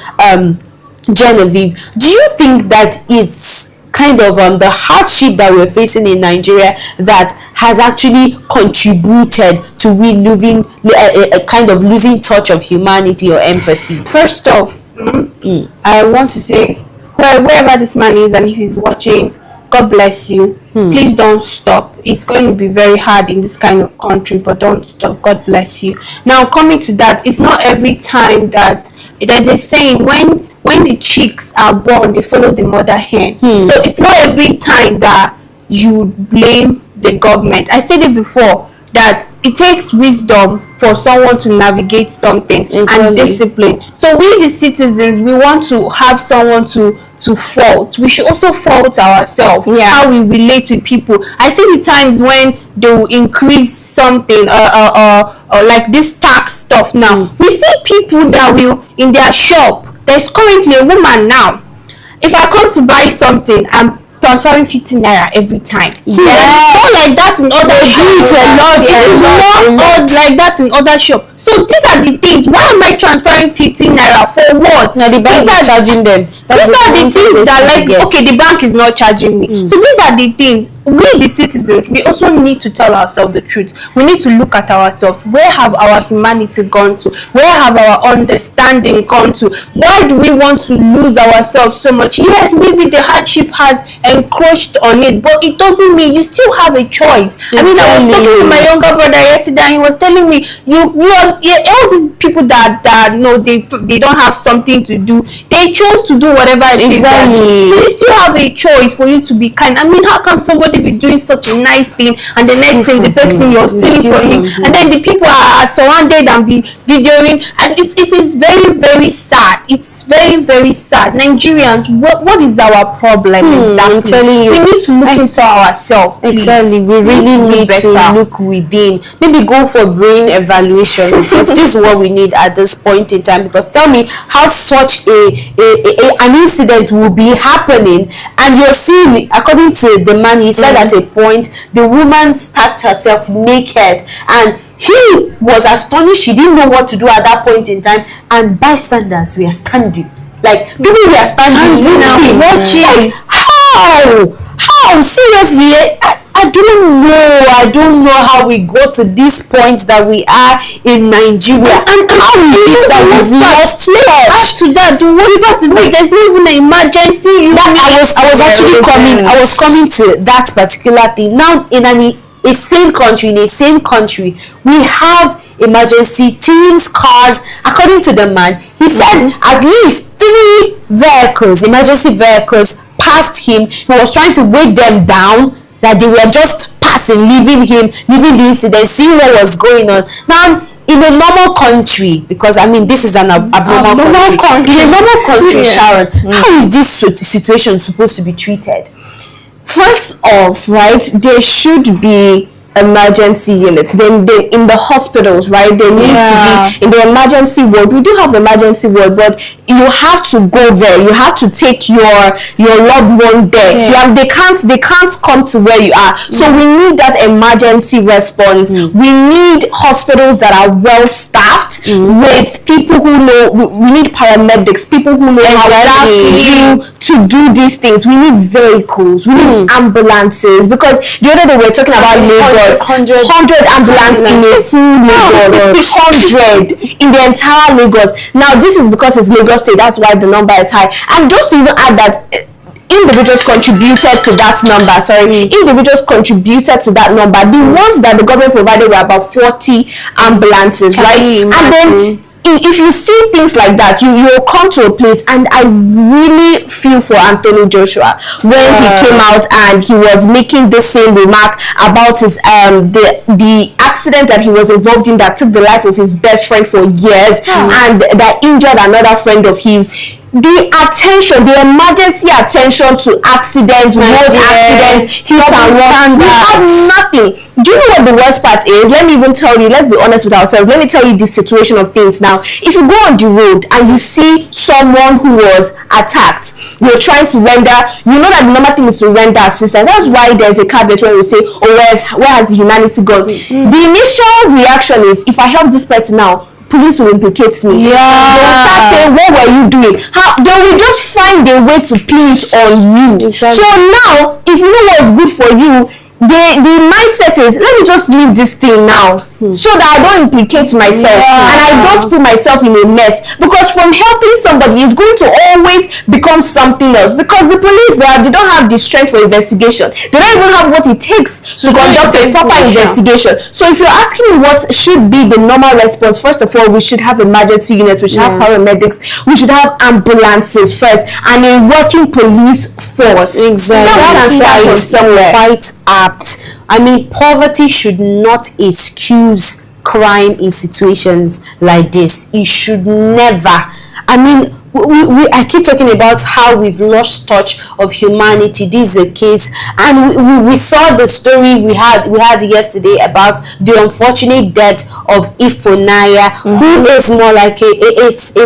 A: Genevieve, do you think that it's kind of the hardship that we're facing in Nigeria that has actually contributed to we losing a kind of losing touch of humanity or empathy?
B: First off, I want to say, wherever this man is, and if he's watching, God bless you. Please don't stop. It's going to be very hard in this kind of country, but don't stop. God bless you. Now, coming to that, it's not every time that there's a saying, when the chicks are born, they follow the mother hen. So it's not every time that you blame the government. I said it before, that it takes wisdom for someone to navigate something and discipline. So we, the citizens, we want to have someone to fault. We should also fault ourselves, how we relate with people. I see the times when they will increase something or like this tax stuff now. We see people that will, in their shop, there's currently a woman now. If I come to buy something, I'm transferring 15 naira every time. Not like that in other shops. Not like that in other shops. So these are the things. Why am I transferring 15 naira for what?
A: Now the bank is charging them.
B: These are the things that, like, okay, the bank is not charging me. So these are the things. We, the citizens, we also need to tell ourselves the truth. We need to look at ourselves. Where have our humanity gone to? Where have our understanding gone to? Why do we want to lose ourselves so much? Yes, maybe the hardship has encroached on it, but it doesn't mean you still have a choice. I was talking to my younger brother yesterday. yesterday, and he was telling me, all these people that know they don't have something to do, they chose to do whatever it is.
A: Exactly.
B: So you still have a choice for you to be kind. I mean, how come somebody be doing such a nice thing, and the next thing the person you're stealing from him, and then the people are surrounded and be videoing, and it is very, very sad. It's very, very sad. Nigerians, what is our problem exactly?
A: I'm telling you,
B: we need to look into ourselves.
A: Exactly, we really need to look within. Maybe go for brain evaluation, because this is what we need at this point in time. Because tell me how such an incident will be happening, and you're seeing, according to the man, he said at a point the woman stabbed herself naked, and he was astonished. He didn't know what to do at that point in time, and bystanders were standing, like people were standing looking, watching. Like, how seriously? I don't know how we got to this point that we are in Nigeria, and how is it that we've lost touch.
B: Add to that, there's not even an emergency.
A: I was coming to that particular thing. Now, in a sane country, we have emergency teams, cars. According to the man, he said at least 3 emergency vehicles passed him. He was trying to weigh them down, that they were just passing, leaving the incident, seeing what was going on. Now, in a normal country, because I mean this is an abnormal country. In a normal country, Sharon, how is this situation supposed to be treated?
B: First off, right, there should be emergency units. Then in the hospitals, right, they need to be in the emergency ward. We do have emergency ward, but you have to go there. You have to take your loved one there. They can't come to where you are. So we need that emergency response. We need hospitals that are well staffed with people who know. We need paramedics, people who know how to do these things. We need vehicles. We need ambulances, because the other day we were talking about Lagos. 100 ambulances in a full Lagos, 100 in the entire Lagos. Now this is because it's Lagos State, that's why the number is high. And just to even add that individuals contributed to that number. Individuals contributed to that number. The ones that the government provided were about 40 ambulances, right? And then if you see things like that, you'll come to a place, and I really feel for Anthony Joshua when he came out and he was making the same remark about his the accident that he was involved in that took the life of his best friend for years and that injured another friend of his. The emergency attention to accidents, road accidents, hit and run, we have nothing. Do you know what the worst part is? Let me even tell you, let's be honest with ourselves. Let me tell you the situation of things now. If you go on the road and you see someone who was attacked, you're trying to render, you know that the normal thing is to render assistance. That's why there's a caveat where we say, where has the humanity gone? The initial reaction is, if I help this person now, police will implicate me. They will start saying, what were you doing? They will just find a way to pin it on you. So now, if you know what's good for you, the mindset is, let me just leave this thing now, so that I don't implicate myself and I don't put myself in a mess. Because from helping somebody, it's going to always become something else. Because the police, they don't have the strength for investigation. They don't even have what it takes to conduct a proper investigation. So if you're asking me what should be the normal response, first of all, we should have emergency units, we should have paramedics, we should have ambulances first, and a working police force.
A: Exactly. Quite apt. I mean, poverty should not excuse crime in situations like this. It should never. I mean, I keep talking about how we've lost touch of humanity. This is a case, and we saw the story we had yesterday about the unfortunate death of Ifunanya, who is more like a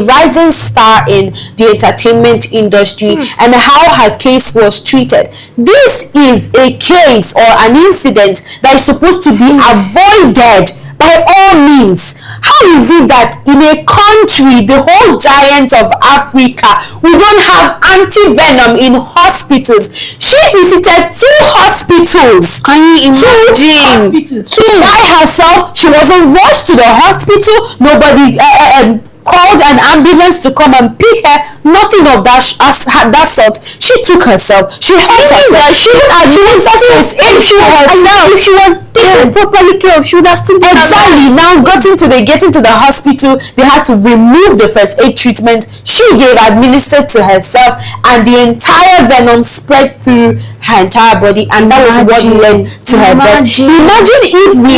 A: rising star in the entertainment industry, and how her case was treated. This is a case or an incident that is supposed to be avoided by all means. How is it that in a country, the whole giant of Africa, we don't have anti-venom in hospitals? She visited 2 hospitals.
B: Can you imagine?
A: 2 hospitals. By herself. She wasn't rushed to the hospital. Nobody called an ambulance to come and pick her. Nothing of that sort. She took herself. She hurt herself. She was if she was taken properly care of, she would have still been exactly alive. Now getting to the hospital, they had to remove the first aid treatment she gave, administered to herself, and the entire venom spread through her entire body, and that was what led to her death. Imagine if we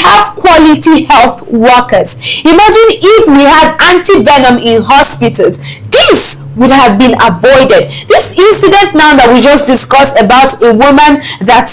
A: have quality health workers. Imagine if we had anti-venom in hospitals. This would have been avoided. This incident now that we just discussed about a woman that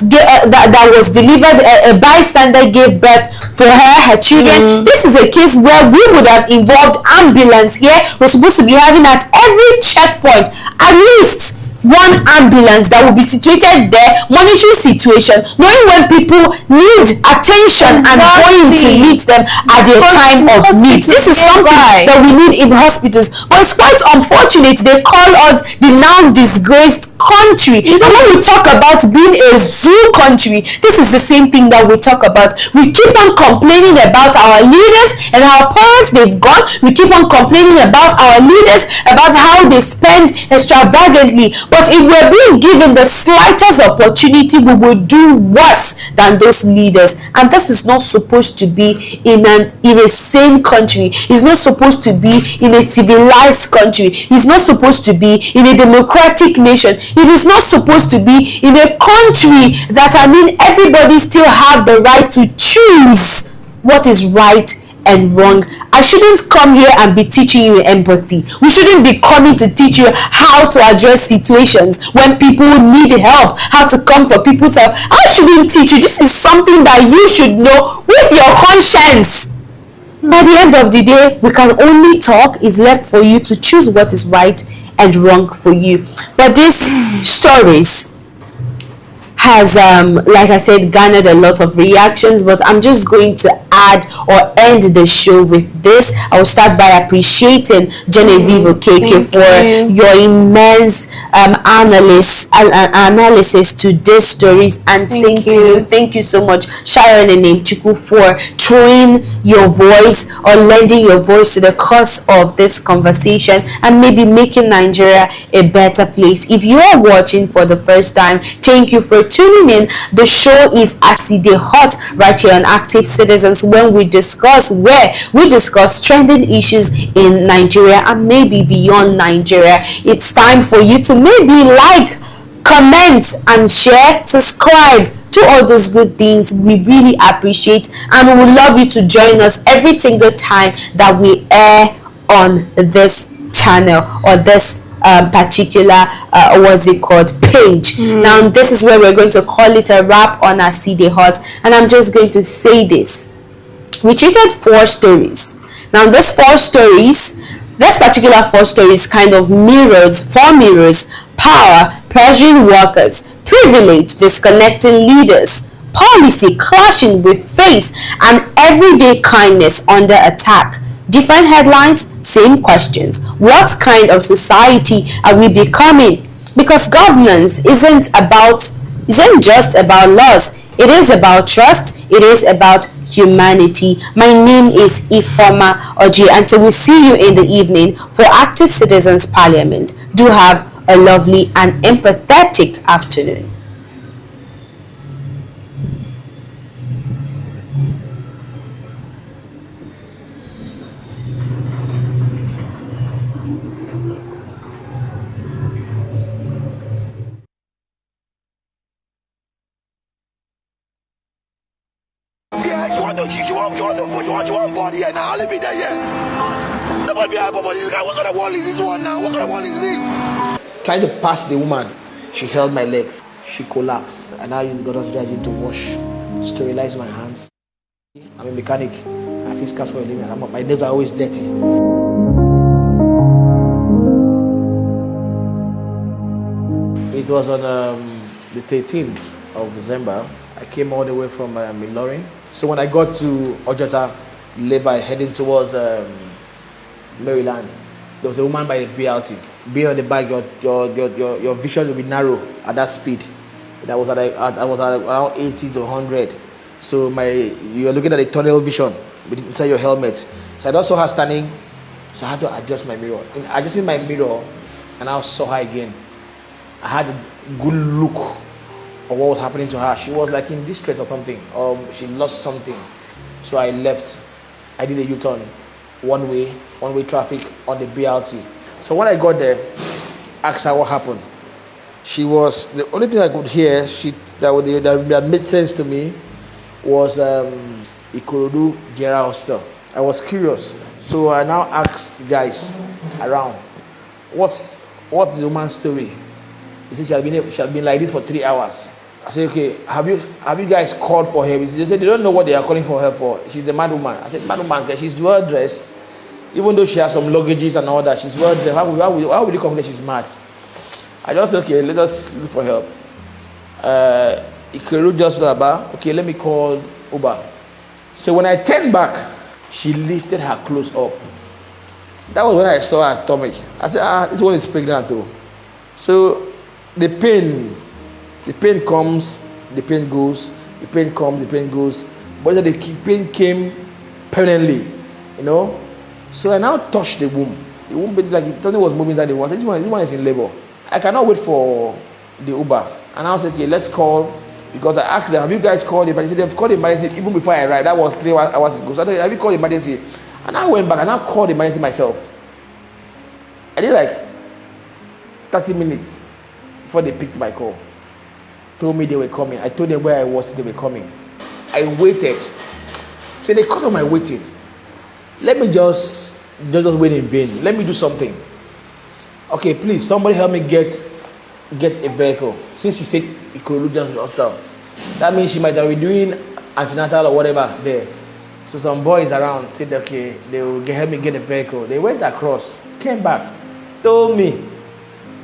A: was delivered, a bystander gave birth for her children. This is a case where we would have involved ambulance here. We're supposed to be having at every checkpoint at least one ambulance that will be situated there, monitoring situation, knowing when people need attention and going to meet them at their time of need. This is something that we need in hospitals. But it's quite unfortunate they call us the now disgraced country. And when we talk about being a zoo country, this is the same thing that we talk about. We keep on complaining about our leaders and how parents they've gone. We keep on complaining about our leaders, about how they spend extravagantly. But if we're being given the slightest opportunity, we will do worse than those leaders. And this is not supposed to be in a sane country. It's not supposed to be in a civilized country. It's not supposed to be in a democratic nation. It is not supposed to be in a country that, everybody still have the right to choose what is right and wrong. I shouldn't come here and be teaching you empathy. We shouldn't be coming to teach you how to address situations when people need help, how to come for people's help. I shouldn't teach you. This is something that you should know with your conscience. By the end of the day, we can only talk. It's left for you to choose what is right and wrong for you. But these stories has like I said, garnered a lot of reactions, but I'm just going to add or end the show with this. I will start by appreciating Genevieve Okeke for your immense analysis to these stories, and thank you so much, Sharon and Chuku, for throwing your voice or lending your voice to the cause of this conversation and maybe making Nigeria a better place. If you are watching for the first time, thank you for tuning in. The show is Acide Hot right here on Active Citizens, when we discuss trending issues in Nigeria and maybe beyond Nigeria. It's time for you to maybe like, comment and share, subscribe, do all those good things. We really appreciate, and we would love you to join us every single time that we air on this channel or this particular page. Now this is where we're going to call it a wrap on Acide Hot, and I'm just going to say this. We treated 4 stories. Now this particular 4 stories kind of mirrors power, pressuring workers, privilege, disconnecting leaders, policy clashing with faith, and everyday kindness under attack. Different headlines, same questions. What kind of society are we becoming? Because governance isn't just about laws. It is about trust. It is about humanity. My name is Ifoma Oji. Until we see you in the evening for Active Citizens Parliament, do have a lovely and empathetic afternoon.
E: You want body here now? Let me there, yeah. Nobody be happy about this guy. What kind of wall is this one now? What kind of wall is this?
F: Trying to pass the woman, she held my legs. She collapsed, and I used the Govt detergent to wash, sterilize my hands. I'm a mechanic. I fix cars for a living. My nails are always dirty. It was on the 13th of December. I came all the way from Ilorin. So when I got to Ojota, Labour, heading towards Maryland, there was a woman by the BRT. Being on the bike, your vision will be narrow at that speed. I was at around 80 to 100. So you're looking at a tunnel vision. inside your helmet. So I just saw her standing, so I had to adjust my mirror. In adjusting my mirror, and I saw her again. I had a good look of what was happening to her. She was like in distress or something, or she lost something. So I left. I did a U-turn, one way traffic on the BRT. So when I got there, asked her what happened. She was, the only thing I could hear that made sense to me was Ikorodu General Hospital. I was curious, so I now asked the guys around, what's the woman's story? He said she had been like this for 3 hours. I said, okay, have you guys called for her? They said they don't know what they are calling for her for. She's the mad woman. I said, mad woman, she's well dressed. Even though she has some luggages and all that, she's well dressed. How would you complain she's mad? I just said, okay, let us look for help. Ikorodu just was about, okay, let me call Uber. So when I turned back, she lifted her clothes up. That was when I saw her stomach. I said, this one is pregnant too. So the pain comes, the pain goes, the pain comes, the pain goes. But the pain came permanently, you know. So I now touched the womb. The womb, like something was moving inside the womb. I said, this one is in labor. I cannot wait for the Uber. And I was like, okay, let's call. Because I asked them, have you guys called the emergency? They've called the emergency even before I arrived. That was 3 hours ago. So I said, have you called the emergency? And I went back and I called the emergency myself. I did like 30 minutes before they picked my call. Told me they were coming. I told them where I was, they were coming. I waited. So in the course of my waiting, let me just wait in vain. Let me do something. Okay, please, somebody help me get a vehicle. Since she said Ikorodu Hospital, that means she might have been doing antenatal or whatever there. So some boys around said, okay, they will help me get a vehicle. They went across, came back, told me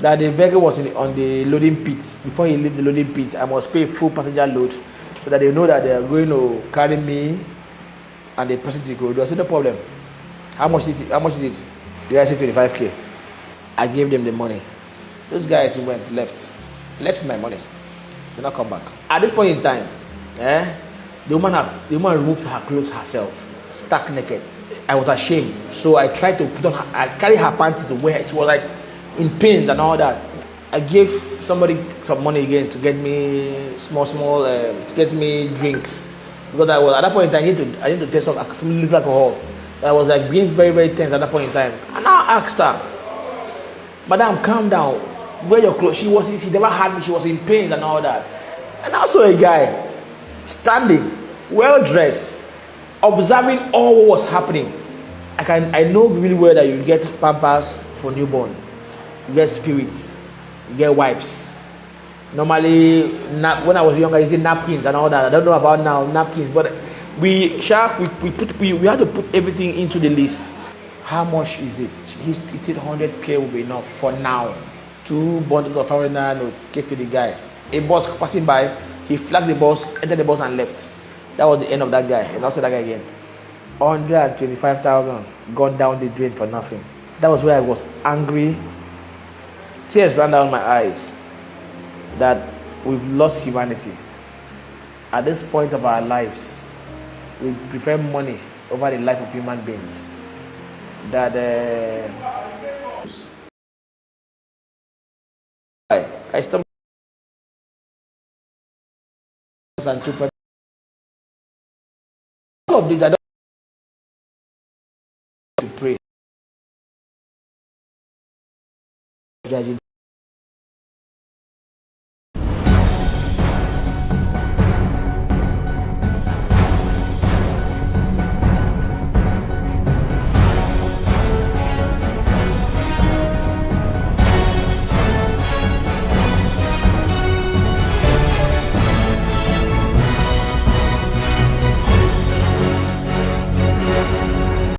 F: that the vehicle was on the loading pit. Before he leaves the loading pit, I must pay full passenger load so that they know that they are going to carry me and the person to Ikorodu. I said, no problem. How much is it? The guy said 25K. I gave them the money. Those guys who left my money. Did not come back. At this point in time, the woman removed her clothes herself, stark naked. I was ashamed, so I tried to put on her. I carried her panties to wear. She was like in pain and all that. I gave somebody some money again to get me small, to get me drinks, because I was at that point in time. I need to taste some little alcohol. I was like being very, very tense at that point in time. And I asked her, Madam, calm down. Wear your clothes. She never had me. She was in pain and all that. And also a guy standing, well dressed, observing all what was happening. I know really well that you get pampers for newborn, you get spirits, you get wipes. Normally, when I was younger, you say napkins and all that. I don't know about now napkins, but we had to put everything into the list. How much is it? He said 100K will be enough for now. 2 bundles of 500 naira note gave to the guy. A bus passing by, he flagged the bus, entered the bus and left. That was the end of that guy. And also that guy again. 125,000 gone down the drain for nothing. That was where I was angry. Tears ran down my eyes that we've lost humanity. At this point of our lives, we prefer money over the life of human beings. That I stopped and all of this. I don't to pray.